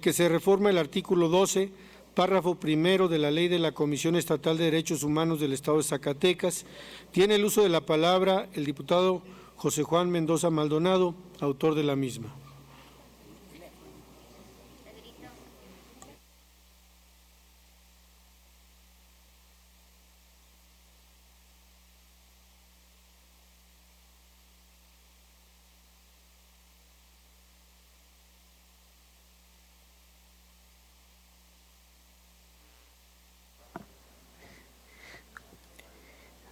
Que se reforma el artículo 12, párrafo primero de la Ley de la Comisión Estatal de Derechos Humanos del Estado de Zacatecas. Tiene el uso de la palabra el diputado José Juan Mendoza Maldonado, autor de la misma.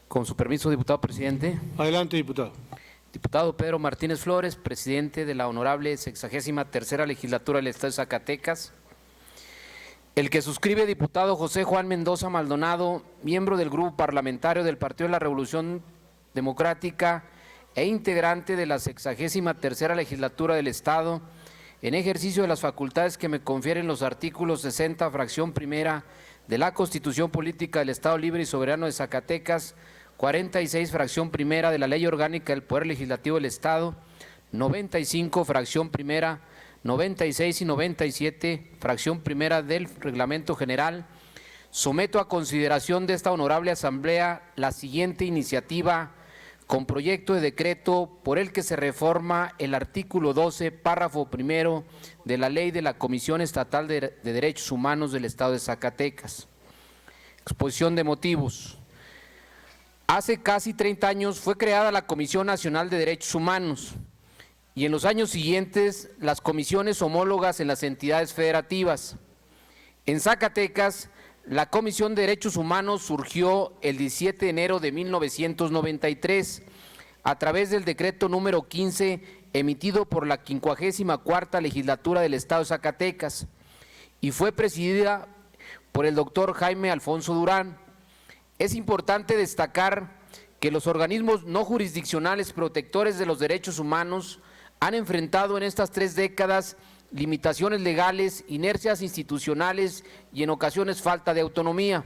Con su permiso, diputado presidente. Adelante, diputado. Diputado Pedro Martínez Flores, presidente de la honorable 63ª Legislatura del Estado de Zacatecas. El que suscribe, diputado José Juan Mendoza Maldonado, miembro del Grupo Parlamentario del Partido de la Revolución Democrática e integrante de la 63ª Legislatura del Estado, en ejercicio de las facultades que me confieren los artículos 60, fracción primera de la Constitución Política del Estado Libre y Soberano de Zacatecas, 46, fracción primera de la Ley Orgánica del Poder Legislativo del Estado, 95, fracción primera, 96 y 97, fracción primera del Reglamento General, someto a consideración de esta honorable Asamblea la siguiente iniciativa con proyecto de decreto por el que se reforma el artículo 12, párrafo primero de la Ley de la Comisión Estatal de Derechos Humanos del Estado de Zacatecas. Exposición de motivos. Hace casi 30 años fue creada la Comisión Nacional de Derechos Humanos y en los años siguientes las comisiones homólogas en las entidades federativas. En Zacatecas, la Comisión de Derechos Humanos surgió el 17 de enero de 1993 a través del decreto número 15 emitido por la 54ª Legislatura del Estado de Zacatecas y fue presidida por el doctor Jaime Alfonso Durán. Es importante destacar que los organismos no jurisdiccionales protectores de los derechos humanos han enfrentado en estas 3 décadas limitaciones legales, inercias institucionales y en ocasiones falta de autonomía.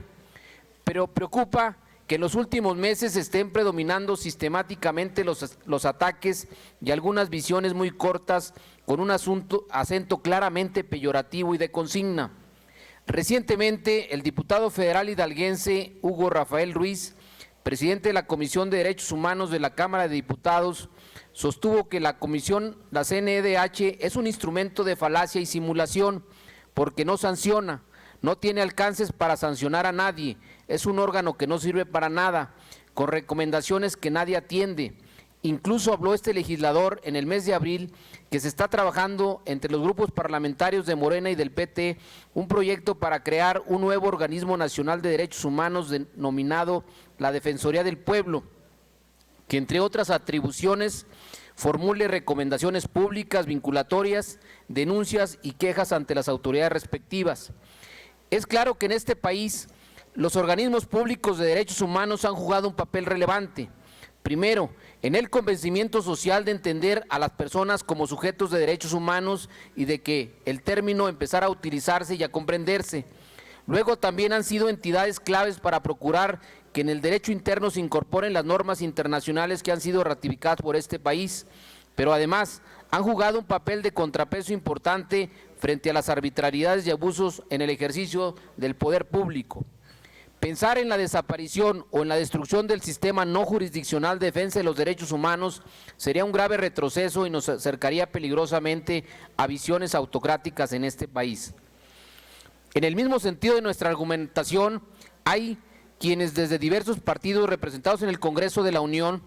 Pero preocupa que en los últimos meses estén predominando sistemáticamente los ataques y algunas visiones muy cortas con un acento claramente peyorativo y de consigna. Recientemente, el diputado federal hidalguense Hugo Rafael Ruiz, presidente de la Comisión de Derechos Humanos de la Cámara de Diputados, sostuvo que la CNDH es un instrumento de falacia y simulación porque no sanciona, no tiene alcances para sancionar a nadie, es un órgano que no sirve para nada, con recomendaciones que nadie atiende. Incluso habló este legislador en el mes de abril que se está trabajando entre los grupos parlamentarios de Morena y del PT un proyecto para crear un nuevo organismo nacional de derechos humanos denominado la Defensoría del Pueblo, que entre otras atribuciones formule recomendaciones públicas vinculatorias, denuncias y quejas ante las autoridades respectivas. Es claro que en este país los organismos públicos de derechos humanos han jugado un papel relevante. Primero, en el convencimiento social de entender a las personas como sujetos de derechos humanos y de que el término empezara a utilizarse y a comprenderse. Luego también han sido entidades claves para procurar que en el derecho interno se incorporen las normas internacionales que han sido ratificadas por este país, pero además han jugado un papel de contrapeso importante frente a las arbitrariedades y abusos en el ejercicio del poder público. Pensar en la desaparición o en la destrucción del sistema no jurisdiccional de defensa de los derechos humanos sería un grave retroceso y nos acercaría peligrosamente a visiones autocráticas en este país. En el mismo sentido de nuestra argumentación, hay quienes desde diversos partidos representados en el Congreso de la Unión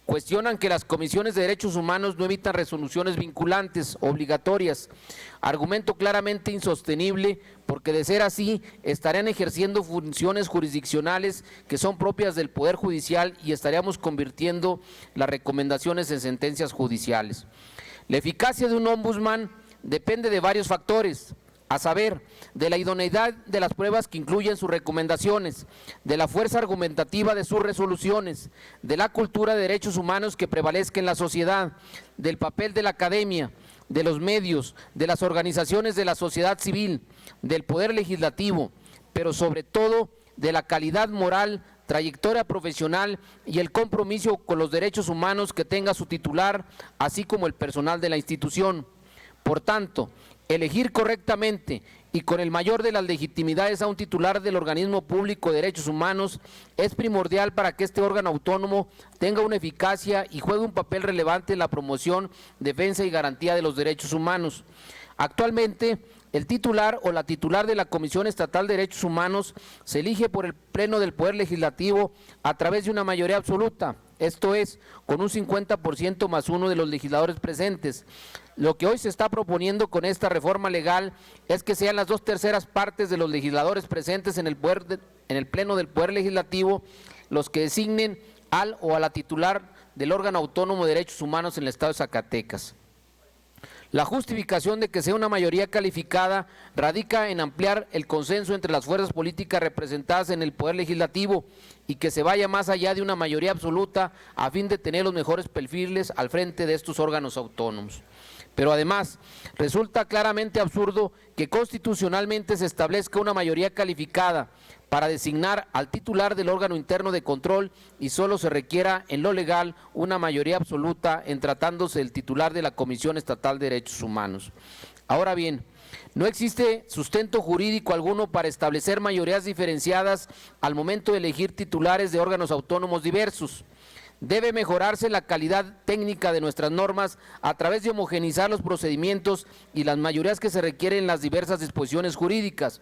cuestionan que las comisiones de derechos humanos no emitan resoluciones vinculantes, obligatorias, argumento claramente insostenible porque de ser así estarían ejerciendo funciones jurisdiccionales que son propias del Poder Judicial y estaríamos convirtiendo las recomendaciones en sentencias judiciales. La eficacia de un ombudsman depende de varios factores, a saber, de la idoneidad de las pruebas que incluyen sus recomendaciones, de la fuerza argumentativa de sus resoluciones, de la cultura de derechos humanos que prevalezca en la sociedad, del papel de la academia, de los medios, de las organizaciones de la sociedad civil, del poder legislativo, pero sobre todo de la calidad moral, trayectoria profesional y el compromiso con los derechos humanos que tenga su titular, así como el personal de la institución. Por tanto, Elegir correctamente y con el mayor de las legitimidades a un titular del organismo público de derechos humanos es primordial para que este órgano autónomo tenga una eficacia y juegue un papel relevante en la promoción, defensa y garantía de los derechos humanos. Actualmente, el titular o la titular de la Comisión Estatal de Derechos Humanos se elige por el Pleno del Poder Legislativo a través de una mayoría absoluta, esto es, con un 50% más uno de los legisladores presentes. Lo que hoy se está proponiendo con esta reforma legal es que sean las 2/3 partes de los legisladores presentes en el Pleno del Poder Legislativo los que designen al o a la titular del órgano autónomo de derechos humanos en el Estado de Zacatecas. La justificación de que sea una mayoría calificada radica en ampliar el consenso entre las fuerzas políticas representadas en el Poder Legislativo y que se vaya más allá de una mayoría absoluta a fin de tener los mejores perfiles al frente de estos órganos autónomos. Pero además, resulta claramente absurdo que constitucionalmente se establezca una mayoría calificada para designar al titular del órgano interno de control y solo se requiera en lo legal una mayoría absoluta en tratándose del titular de la Comisión Estatal de Derechos Humanos. Ahora bien, no existe sustento jurídico alguno para establecer mayorías diferenciadas al momento de elegir titulares de órganos autónomos diversos. Debe mejorarse la calidad técnica de nuestras normas a través de homogeneizar los procedimientos y las mayorías que se requieren en las diversas disposiciones jurídicas.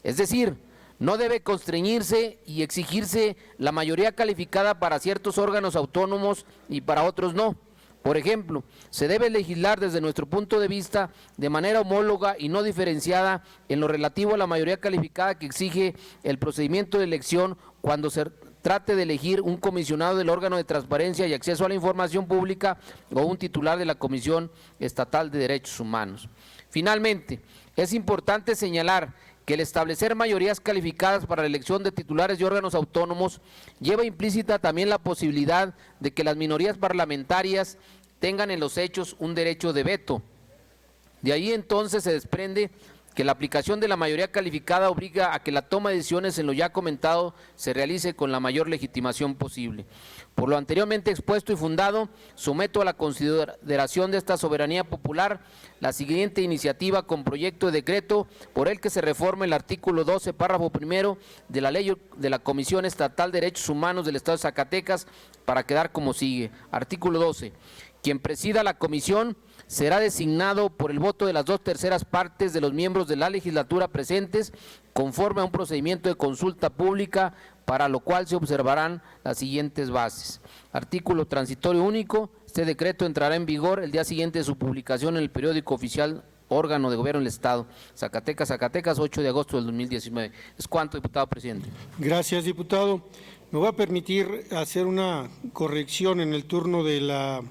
Es decir, no debe constreñirse y exigirse la mayoría calificada para ciertos órganos autónomos y para otros no. Por ejemplo, se debe legislar desde nuestro punto de vista de manera homóloga y no diferenciada en lo relativo a la mayoría calificada que exige el procedimiento de elección cuando se trate de elegir un comisionado del órgano de transparencia y acceso a la información pública o un titular de la Comisión Estatal de Derechos Humanos. Finalmente, es importante señalar que el establecer mayorías calificadas para la elección de titulares de órganos autónomos lleva implícita también la posibilidad de que las minorías parlamentarias tengan en los hechos un derecho de veto. De ahí entonces se desprende que la aplicación de la mayoría calificada obliga a que la toma de decisiones en lo ya comentado se realice con la mayor legitimación posible. Por lo anteriormente expuesto y fundado, someto a la consideración de esta soberanía popular la siguiente iniciativa con proyecto de decreto por el que se reforme el artículo 12, párrafo primero de la Ley de la Comisión Estatal de Derechos Humanos del Estado de Zacatecas para quedar como sigue. Artículo 12. Quien presida la comisión será designado por el voto de las 2/3 partes de los miembros de la legislatura presentes conforme a un procedimiento de consulta pública para lo cual se observarán las siguientes bases. Artículo transitorio único. Este decreto entrará en vigor el día siguiente de su publicación en el periódico oficial órgano de gobierno del Estado. Zacatecas, 8 de agosto del 2019. Es cuanto, diputado presidente. Gracias, diputado. Me voy a permitir hacer una corrección en el turno de la